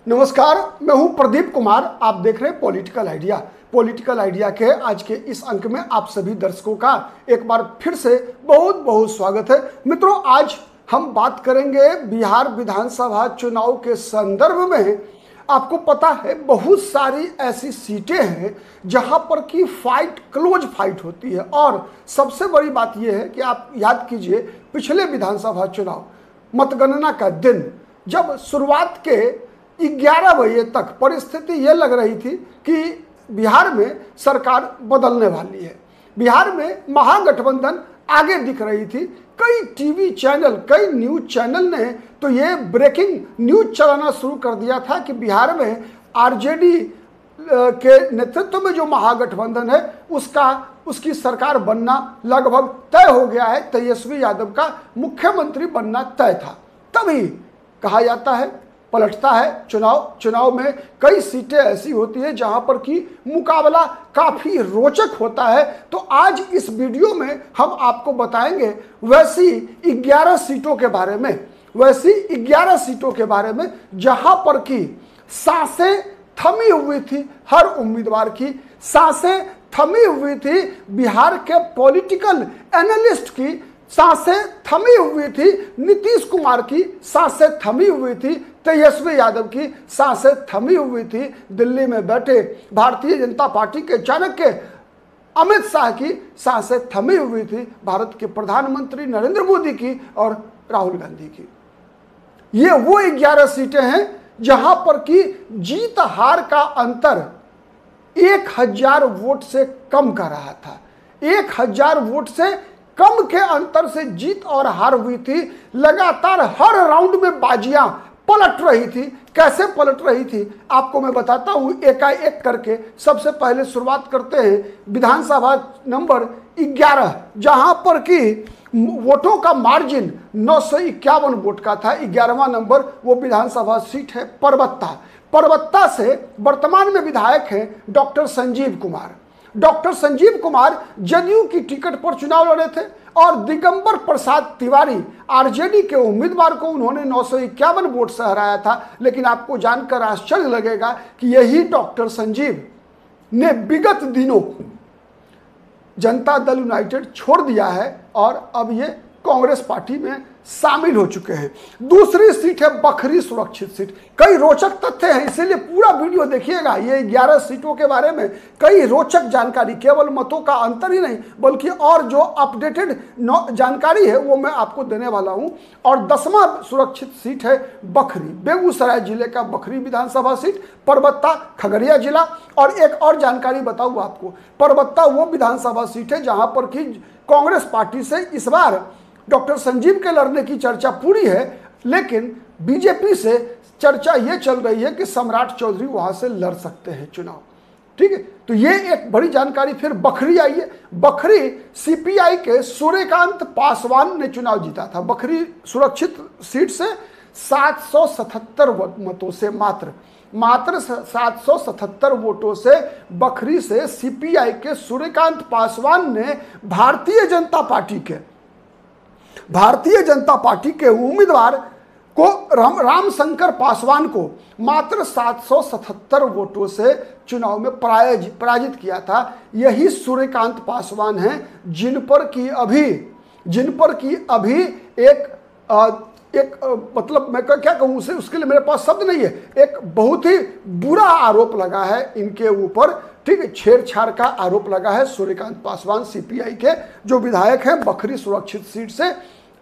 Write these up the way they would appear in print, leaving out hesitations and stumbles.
नमस्कार, मैं हूं प्रदीप कुमार। आप देख रहे हैं पॉलिटिकल आइडिया। पॉलिटिकल आइडिया के आज के इस अंक में आप सभी दर्शकों का एक बार फिर से बहुत बहुत स्वागत है। मित्रों, आज हम बात करेंगे बिहार विधानसभा चुनाव के संदर्भ में। आपको पता है बहुत सारी ऐसी सीटें हैं जहां पर की फाइट, क्लोज फाइट होती है। और सबसे बड़ी बात यह है कि आप याद कीजिए, पिछले विधानसभा चुनाव मतगणना का दिन जब शुरुआत के 11 बजे तक परिस्थिति ये लग रही थी कि बिहार में सरकार बदलने वाली है, बिहार में महागठबंधन आगे दिख रही थी। कई टीवी चैनल, कई न्यूज चैनल ने तो ये ब्रेकिंग न्यूज चलाना शुरू कर दिया था कि बिहार में आरजेडी के नेतृत्व में जो महागठबंधन है उसकी सरकार बनना लगभग तय हो गया है। तेजस्वी यादव का मुख्यमंत्री बनना तय था। तभी कहा जाता है पलटता है चुनाव में कई सीटें ऐसी होती है जहां पर कि मुकाबला काफी रोचक होता है। तो आज इस वीडियो में हम आपको बताएंगे वैसी 11 सीटों के बारे में, जहां पर कि सांसें थमी हुई थी, हर उम्मीदवार की सांसें थमी हुई थी, बिहार के पॉलिटिकल एनालिस्ट की सांसें थमी हुई थी, नीतीश कुमार की सांसें थमी हुई थी, तेजस्वी यादव की सांसें थमी हुई थी, दिल्ली में बैठे भारतीय जनता पार्टी के चाणक्य अमित शाह की सांसें थमी हुई थी, भारत के प्रधानमंत्री नरेंद्र मोदी की और राहुल गांधी की। ये वो 11 सीटें हैं जहां पर की जीत हार का अंतर 1000 वोट से कम का रहा था। 1000 वोट से कम के अंतर से जीत और हार हुई थी। लगातार हर राउंड में बाजियां पलट रही थी। कैसे पलट रही थी आपको मैं बताता हूं एकाएक करके। सबसे पहले शुरुआत करते हैं विधानसभा नंबर 11, जहां पर कि वोटों का मार्जिन 951 वोट का था। 11वां नंबर वो विधानसभा सीट है परबत्ता से वर्तमान में विधायक हैं डॉक्टर संजीव कुमार। डॉक्टर संजीव कुमार जदयू की टिकट पर चुनाव लड़े थे और दिगंबर प्रसाद तिवारी आरजेडी के उम्मीदवार को उन्होंने 951 वोट से हराया था। लेकिन आपको जानकर आश्चर्य लगेगा कि यही डॉक्टर संजीव ने विगत दिनों जनता दल यूनाइटेड छोड़ दिया है और अब ये कांग्रेस पार्टी में शामिल हो चुके हैं। दूसरी सीट है बखरी सुरक्षित सीट। कई रोचक तथ्य हैं, इसीलिए पूरा वीडियो देखिएगा। ये 11 सीटों के बारे में कई रोचक जानकारी, केवल मतों का अंतर ही नहीं बल्कि और जो अपडेटेड जानकारी है वो मैं आपको देने वाला हूं। और 10वां सुरक्षित सीट है बखरी, बेगूसराय जिले का बखरी विधानसभा सीट, परबत्ता खगड़िया जिला। और एक और जानकारी बताऊँ आपको, परबत्ता वो विधानसभा सीट है जहां पर कि कांग्रेस पार्टी से इस बार डॉक्टर संजीव के लड़ने की चर्चा पूरी है, लेकिन बीजेपी से चर्चा ये चल रही है कि सम्राट चौधरी वहां से लड़ सकते हैं चुनाव। ठीक है, तो ये एक बड़ी जानकारी। फिर बखरी आई है। बखरी सीपीआई के सूर्यकांत पासवान ने चुनाव जीता था। बखरी सुरक्षित सीट से 777 मतों से मात्र 777 वोटों से बखरी से सीपीआई के सूर्यकांत पासवान ने भारतीय जनता पार्टी के उम्मीदवार को रामशंकर पासवान को मात्र 777 वोटों से चुनाव में पराजित किया था। यही सूर्यकांत पासवान हैं जिन पर की अभी एक मतलब मैं क्या कहूँ उसे, उसके लिए मेरे पास शब्द नहीं है। एक बहुत ही बुरा आरोप लगा है इनके ऊपर। ठीक है, छेड़छाड़ का आरोप लगा है। सूर्यकांत पासवान सीपीआई के जो विधायक हैं बखरी सुरक्षित सीट से,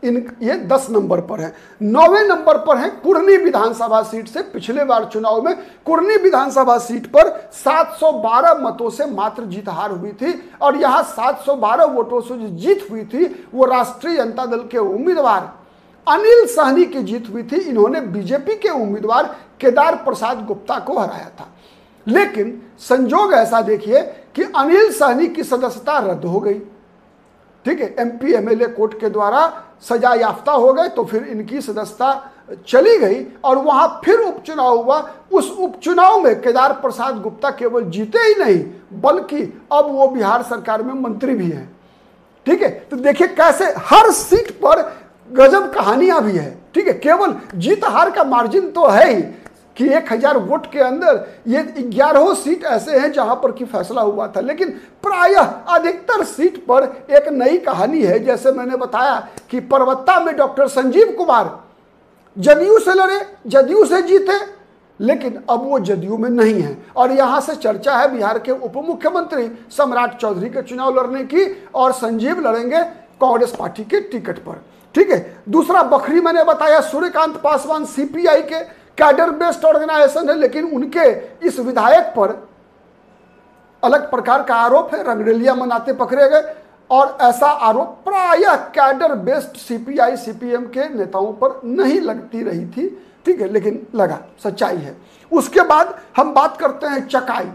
ये 10 नंबर पर है। 9वें नंबर पर है कुर्नी विधानसभा सीट से। पिछले बार चुनाव में कुर्नी विधानसभा सीट पर 712 मतों से मात्र जीत हार हुई थी। और यहाँ 712 वोटों से जो जीत हुई थी वो राष्ट्रीय जनता दल के उम्मीदवार अनिल सहनी की जीत हुई थी। इन्होंने बीजेपी के उम्मीदवार केदार प्रसाद गुप्ता को हराया था। लेकिन संजोग ऐसा देखिए कि अनिल सहनी की सदस्यता रद्द हो गई। ठीक है, एमपी एमएलए कोर्ट के द्वारा सजा याफ्ता हो गए, तो फिर इनकी सदस्यता चली गई और वहां फिर उपचुनाव हुआ। उस उपचुनाव में केदार प्रसाद गुप्ता केवल जीते ही नहीं बल्कि अब वो बिहार सरकार में मंत्री भी हैं। ठीक है, तो देखिए कैसे हर सीट पर गजब कहानियां भी है। ठीक है, केवल जीत हार का मार्जिन तो है ही, कि 1000 वोट के अंदर ये 11 सीट ऐसे हैं जहां पर कि फैसला हुआ था, लेकिन प्रायः अधिकतर सीट पर एक नई कहानी है। जैसे मैंने बताया कि परबत्ता में डॉक्टर संजीव कुमार जदयू से लड़े, जदयू से जीते, लेकिन अब वो जदयू में नहीं है और यहां से चर्चा है बिहार के उप मुख्यमंत्री सम्राट चौधरी के चुनाव लड़ने की, और संजीव लड़ेंगे कांग्रेस पार्टी के टिकट पर। ठीक है। दूसरा बखरी मैंने बताया सूर्यकांत पासवान सीपीआई के कैडर बेस्ड ऑर्गेनाइजेशन है, लेकिन उनके इस विधायक पर अलग प्रकार का आरोप है, रंगरेलिया मनाते पकड़े गए, और ऐसा आरोप प्रायः कैडर बेस्ड सीपीआई सीपीएम के नेताओं पर नहीं लगती रही थी। ठीक है, लेकिन लगा, सच्चाई है। उसके बाद हम बात करते हैं चकाई।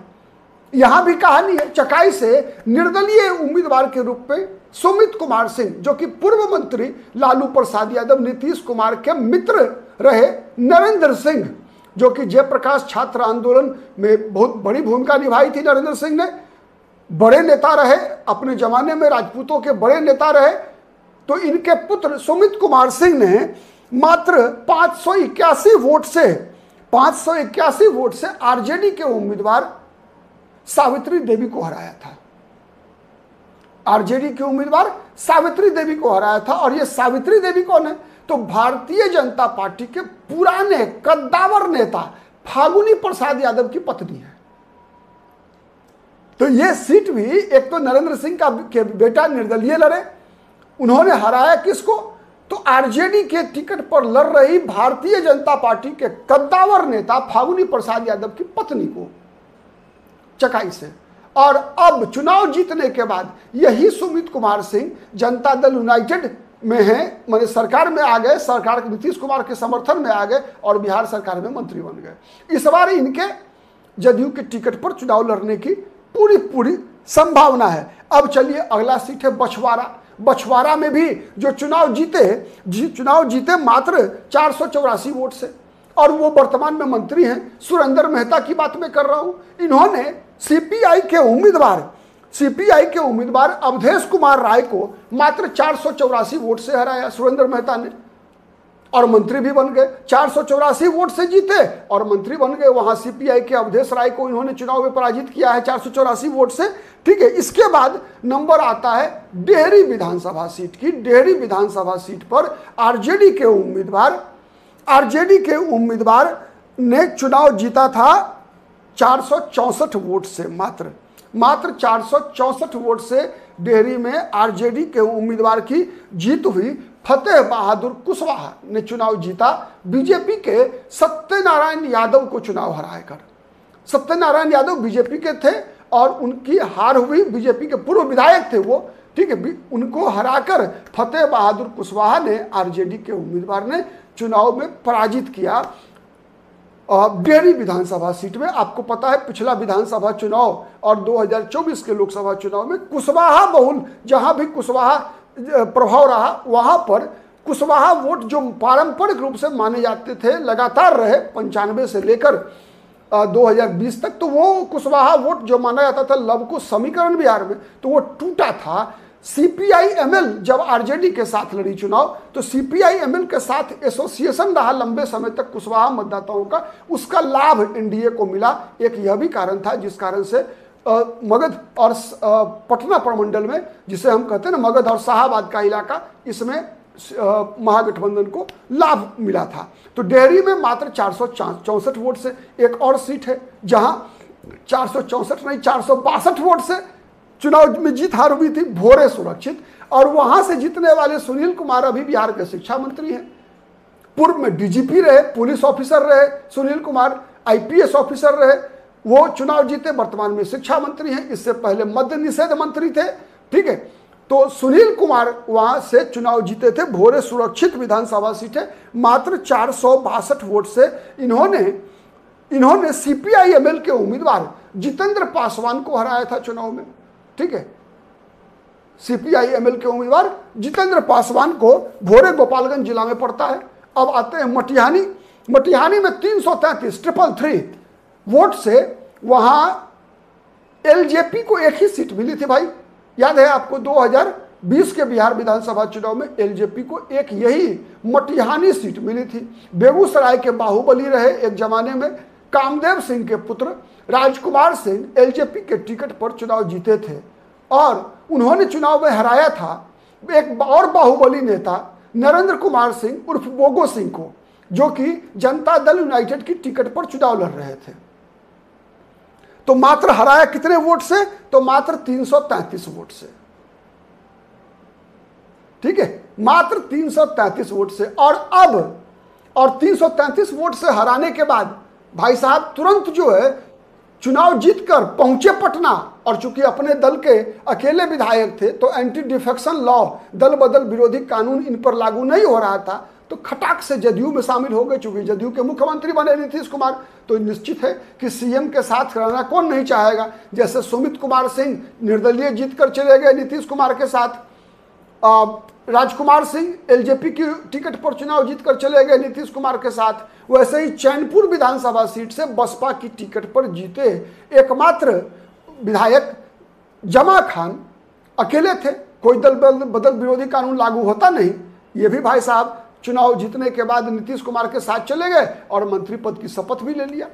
यहां भी कहानी है। चकाई से निर्दलीय उम्मीदवार के रूप में सुमित कुमार सिंह, जो कि पूर्व मंत्री लालू प्रसाद यादव नीतीश कुमार के मित्र रहे, नरेंद्र सिंह, जो कि जयप्रकाश छात्र आंदोलन में बहुत बड़ी भूमिका निभाई थी, नरेंद्र सिंह ने, बड़े नेता रहे अपने जमाने में, राजपूतों के बड़े नेता रहे। तो इनके पुत्र सुमित कुमार सिंह ने मात्र 581 वोट से आरजेडी के उम्मीदवार सावित्री देवी को हराया था। आरजेडी के उम्मीदवार सावित्री देवी को हराया था। और ये सावित्री देवी कौन है? तो भारतीय जनता पार्टी के पुराने कद्दावर नेता फागुनी प्रसाद यादव की पत्नी है। तो ये सीट भी एक तो नरेंद्र सिंह का के बेटा निर्दलीय लड़े, उन्होंने हराया किसको? तो आरजेडी के टिकट पर लड़ रही भारतीय जनता पार्टी के कद्दावर नेता फागुनी प्रसाद यादव की पत्नी को, चकाई से। और अब चुनाव जीतने के बाद यही सुमित कुमार सिंह जनता दल यूनाइटेड में हैं, माने सरकार में आ गए, सरकार नीतीश कुमार के समर्थन में आ गए और बिहार सरकार में मंत्री बन गए। इस बार इनके जदयू के टिकट पर चुनाव लड़ने की पूरी संभावना है। अब चलिए अगला सीट है बछवाड़ा। बछवाड़ा में भी जो चुनाव जीते मात्र 484 वोट से, और वो वर्तमान में मंत्री हैं। सुरेंद्र मेहता की बात मैं कर रहा हूं। इन्होंने सीपीआई के उम्मीदवार अवधेश कुमार राय को मात्र 484 वोट से हराया सुरेंद्र मेहता ने, और मंत्री भी बन गए। 484 वोट से जीते और मंत्री बन गए। वहां सीपीआई के अवधेश राय को इन्होंने चुनाव में पराजित किया है 484 वोट से। ठीक है। इसके बाद नंबर आता है डेहरी विधानसभा सीट की। डेहरी विधानसभा सीट पर आरजेडी के उम्मीदवार ने चुनाव जीता था 464 वोट से, मात्र 464 वोट से डेहरी में आरजेडी के उम्मीदवार की जीत हुई। फतेह बहादुर कुशवाहा ने चुनाव जीता बीजेपी के सत्यनारायण यादव को चुनाव हराकर। सत्यनारायण यादव बीजेपी के थे और उनकी हार हुई, बीजेपी के पूर्व विधायक थे वो। ठीक है। उनको हराकर फतेह बहादुर कुशवाहा ने आरजेडी के उम्मीदवार ने चुनाव में पराजित किया। डेहरी विधानसभा सीट में आपको पता है पिछला विधानसभा चुनाव और 2024 के लोकसभा चुनाव में कुशवाहा बहुल, जहां भी कुशवाहा प्रभाव रहा वहां पर कुशवाहा वोट जो पारंपरिक रूप से माने जाते थे लगातार रहे 95 से लेकर 2020 तक, तो वो कुशवाहा वोट जो माना जाता था लवकुश समीकरण बिहार में, तो वो टूटा था। सीपीआई-एमएल जब आरजेडी के साथ लड़ी चुनाव, तो सीपीआई-एमएल के साथ एसोसिएशन रहा लंबे समय तक कुशवाहा मतदाताओं का, उसका लाभ एनडीए को मिला। एक यह भी कारण था जिस कारण से मगध और पटना प्रमंडल में, जिसे हम कहते हैं ना मगध और शाहाबाद का इलाका, इसमें महागठबंधन को लाभ मिला था। तो डेहरी में मात्र 464 वोट से एक और सीट है जहां 464 नहीं 462 वोट से चुनाव में जीत हार हुई थी, भोरे सुरक्षित। और वहां से जीतने वाले सुनील कुमार अभी बिहार के शिक्षा मंत्री हैं। पूर्व में डीजीपी रहे, पुलिस ऑफिसर रहे सुनील कुमार, आईपीएस ऑफिसर रहे, वो चुनाव जीते, वर्तमान में शिक्षा मंत्री हैं। इससे पहले मद्य निषेध मंत्री थे। ठीक है। तो सुनील कुमार वहां से चुनाव जीते थे, भोरे सुरक्षित विधानसभा सीट है, मात्र 462 वोट से इन्होंने सीपीआई-एमएल के उम्मीदवार जितेंद्र पासवान को हराया था चुनाव में। ठीक है। सीपीआई-एमएल के उम्मीदवार जितेंद्र पासवान को, भोरे गोपालगंज जिला में पड़ता है। अब आते हैं मटिहानी में 333 वोट से वहां एलजेपी को एक ही सीट मिली थी भाई, याद है आपको, 2020 के बिहार विधानसभा चुनाव में एलजेपी को एक यही मटिहानी सीट मिली थी। बेगूसराय के बाहुबली रहे एक जमाने में कामदेव सिंह के पुत्र राजकुमार सिंह एलजेपी के टिकट पर चुनाव जीते थे और उन्होंने चुनाव में हराया था एक और बाहुबली नेता नरेंद्र कुमार सिंह उर्फ बोगो सिंह को, जो कि जनता दल यूनाइटेड की टिकट पर चुनाव लड़ रहे थे। तो मात्र हराया कितने वोट से? तो मात्र 333 वोट से। ठीक है, मात्र 333 वोट से। और 333 वोट से हराने के बाद भाई साहब तुरंत जो है चुनाव जीतकर पहुंचे पटना, और चूंकि अपने दल के अकेले विधायक थे तो एंटी डिफेक्शन लॉ, दल बदल विरोधी कानून इन पर लागू नहीं हो रहा था, तो खटाक से जदयू में शामिल हो गए। चूंकि जदयू के मुख्यमंत्री बने नीतीश कुमार, तो निश्चित है कि सीएम के साथ रहना कौन नहीं चाहेगा। जैसे सुमित कुमार सिंह निर्दलीय जीतकर चले गए नीतीश कुमार के साथ, राजकुमार सिंह एलजेपी की टिकट पर चुनाव जीतकर चले गए नीतीश कुमार के साथ, वैसे ही चैनपुर विधानसभा सीट से बसपा की टिकट पर जीते एकमात्र विधायक जमा खान अकेले थे। कोई दल बदल विरोधी कानून लागू होता नहीं। ये भी भाई साहब चुनाव जीतने के बाद नीतीश कुमार के साथ चले गए और मंत्री पद की शपथ भी ले लिया।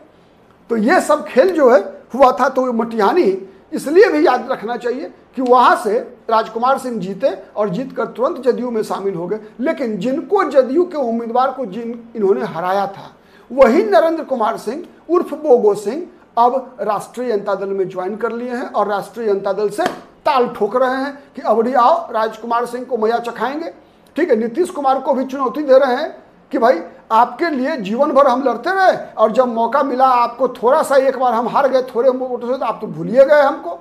तो ये सब खेल जो है हुआ था। तो मटिहानी इसलिए भी याद रखना चाहिए कि वहां से राजकुमार सिंह जीते और जीतकर तुरंत जदयू में शामिल हो गए। लेकिन जिनको जदयू के उम्मीदवार को इन्होंने हराया था, वही नरेंद्र कुमार सिंह उर्फ बोगो सिंह अब राष्ट्रीय जनता दल में ज्वाइन कर लिए हैं और राष्ट्रीय जनता दल से ताल ठोक रहे हैं कि अबड़ी आओ राजकुमार सिंह को मजा चखाएंगे। ठीक है, नीतीश कुमार को भी चुनौती दे रहे हैं कि भाई आपके लिए जीवन भर हम लड़ते रहे और जब मौका मिला आपको थोड़ा सा, एक बार हम हार गए थोड़े वोटों से, तो आप तो भूलिए गए हमको।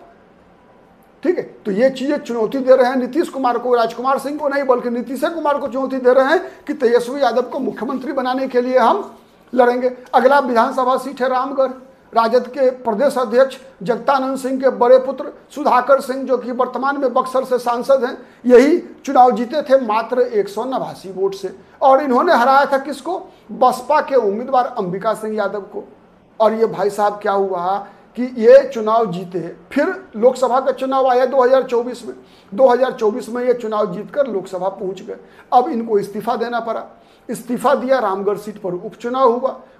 ठीक है, तो ये चीजें चुनौती दे रहे हैं नीतीश कुमार को, राजकुमार सिंह को नहीं बल्कि नीतीश कुमार को चुनौती दे रहे हैं कि तेजस्वी यादव को मुख्यमंत्री बनाने के लिए हम लड़ेंगे। अगला विधानसभा सीट है रामगढ़। राजद के प्रदेश अध्यक्ष जगतानंद सिंह के बड़े पुत्र सुधाकर सिंह, जो कि वर्तमान में बक्सर से सांसद हैं, यही चुनाव जीते थे मात्र 189 वोट से। और इन्होंने हराया था किसको? बसपा के उम्मीदवार अंबिका सिंह यादव को। और ये भाई साहब क्या हुआ कि ये चुनाव जीते, फिर लोकसभा का चुनाव आया 2024 में। 2024 में ये चुनाव जीतकर लोकसभा पहुंच गए। अब इनको इस्तीफा देना पड़ा। इस्तीफा दिया, रामगढ़ सीट पर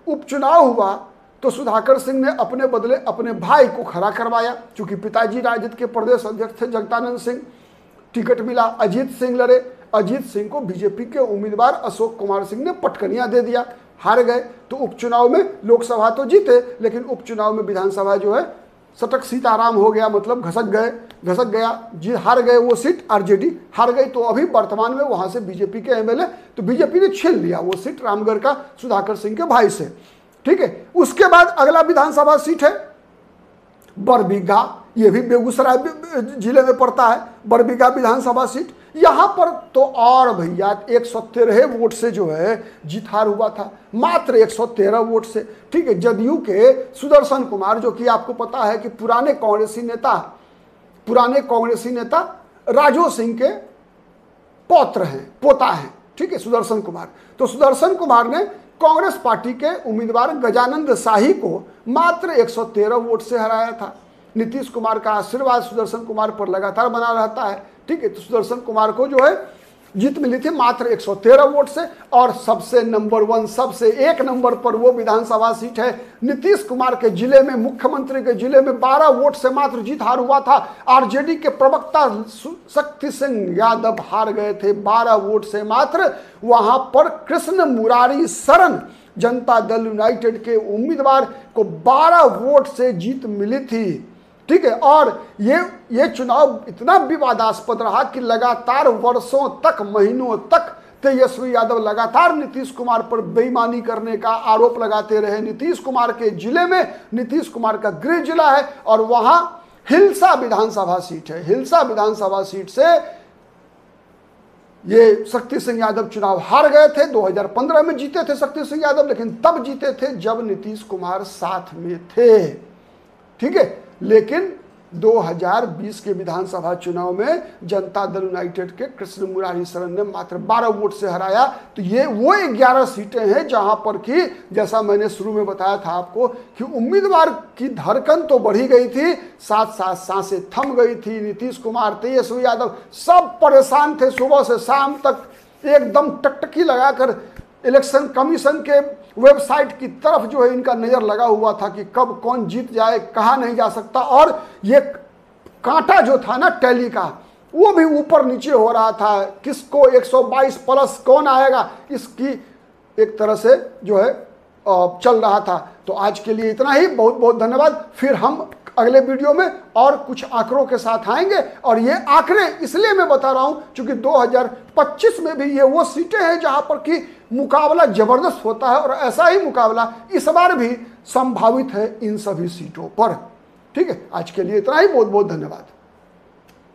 उपचुनाव हुआ तो सुधाकर सिंह ने अपने बदले अपने भाई को खड़ा करवाया। चूंकि पिताजी राजद के प्रदेश अध्यक्ष थे जगतानंद सिंह, टिकट मिला, अजीत सिंह लड़े। अजीत सिंह को बीजेपी के उम्मीदवार अशोक कुमार सिंह ने पटकनिया दे दिया, हार गए। तो उपचुनाव में लोकसभा तो जीते, लेकिन उपचुनाव में विधानसभा जो है सटक सीताराम हो गया, मतलब घसक गया, हार गए वो सीट, आरजेडी हार गई। तो अभी वर्तमान में वहां से बीजेपी के एमएलए, तो बीजेपी ने छीन लिया वो सीट रामगढ़ का सुधाकर सिंह के भाई से। ठीक है, उसके बाद अगला विधानसभा सीट है बरबीघा। ये भी बेगूसराय जिले में पड़ता है, बरबीघा विधानसभा सीट। यहां पर तो और भैया 113 वोट से जो है जीत हार हुआ था, मात्र 113 वोट से। ठीक है, जदयू के सुदर्शन कुमार, जो कि आपको पता है कि पुराने कांग्रेसी नेता राजो सिंह के पोता हैं। ठीक है, सुदर्शन कुमार। तो सुदर्शन कुमार ने कांग्रेस पार्टी के उम्मीदवार गजानंद शाही को मात्र 113 वोट से हराया था। नीतीश कुमार का आशीर्वाद सुदर्शन कुमार पर लगातार बना रहता है। ठीक है, तो सुदर्शन कुमार को जो है जीत मिली थी मात्र 113 वोट से। और सबसे नंबर 1, सबसे एक नंबर पर वो विधानसभा सीट है नीतीश कुमार के जिले में, मुख्यमंत्री के जिले में 12 वोट से मात्र जीत हार हुआ था। आरजेडी के प्रवक्ता शक्ति सिंह यादव हार गए थे 12 वोट से मात्र। वहां पर कृष्ण मुरारी शरण, जनता दल यूनाइटेड के उम्मीदवार को 12 वोट से जीत मिली थी। ठीक है, और ये चुनाव इतना विवादास्पद रहा कि लगातार वर्षों तक, महीनों तक तेजस्वी यादव लगातार नीतीश कुमार पर बेईमानी करने का आरोप लगाते रहे। नीतीश कुमार के जिले में, नीतीश कुमार का गृह जिला है और वहां हिलसा विधानसभा सीट है। हिलसा विधानसभा सीट से ये शक्ति सिंह यादव चुनाव हार गए थे। 2015 में जीते थे शक्ति सिंह यादव, लेकिन तब जीते थे जब नीतीश कुमार साथ में थे। ठीक है, लेकिन 2020 के विधानसभा चुनाव में जनता दल यूनाइटेड के कृष्ण मुरारी शरण ने मात्र 12 वोट से हराया। तो ये वो 11 सीटें हैं जहां पर कि जैसा मैंने शुरू में बताया था आपको कि उम्मीदवार की धड़कन तो बढ़ी गई थी, साथ साथ सांसें थम गई थी। नीतीश कुमार, तेजस्वी यादव सब परेशान थे, सुबह से शाम तक एकदम टकटकी लगाकर इलेक्शन कमीशन के वेबसाइट की तरफ जो है इनका नज़र लगा हुआ था कि कब कौन जीत जाए, कहा नहीं जा सकता। और ये कांटा जो था ना टैली का, वो भी ऊपर नीचे हो रहा था, किसको 122 प्लस कौन आएगा, इसकी एक तरह से जो है चल रहा था। तो आज के लिए इतना ही, बहुत बहुत धन्यवाद। फिर हम अगले वीडियो में और कुछ आंकड़ों के साथ आएंगे। और ये आंकड़े इसलिए मैं बता रहा हूं क्योंकि 2025 में भी ये वो सीटें हैं जहां पर कि मुकाबला जबरदस्त होता है, और ऐसा ही मुकाबला इस बार भी संभावित है इन सभी सीटों पर। ठीक है, आज के लिए इतना ही, बहुत बहुत धन्यवाद।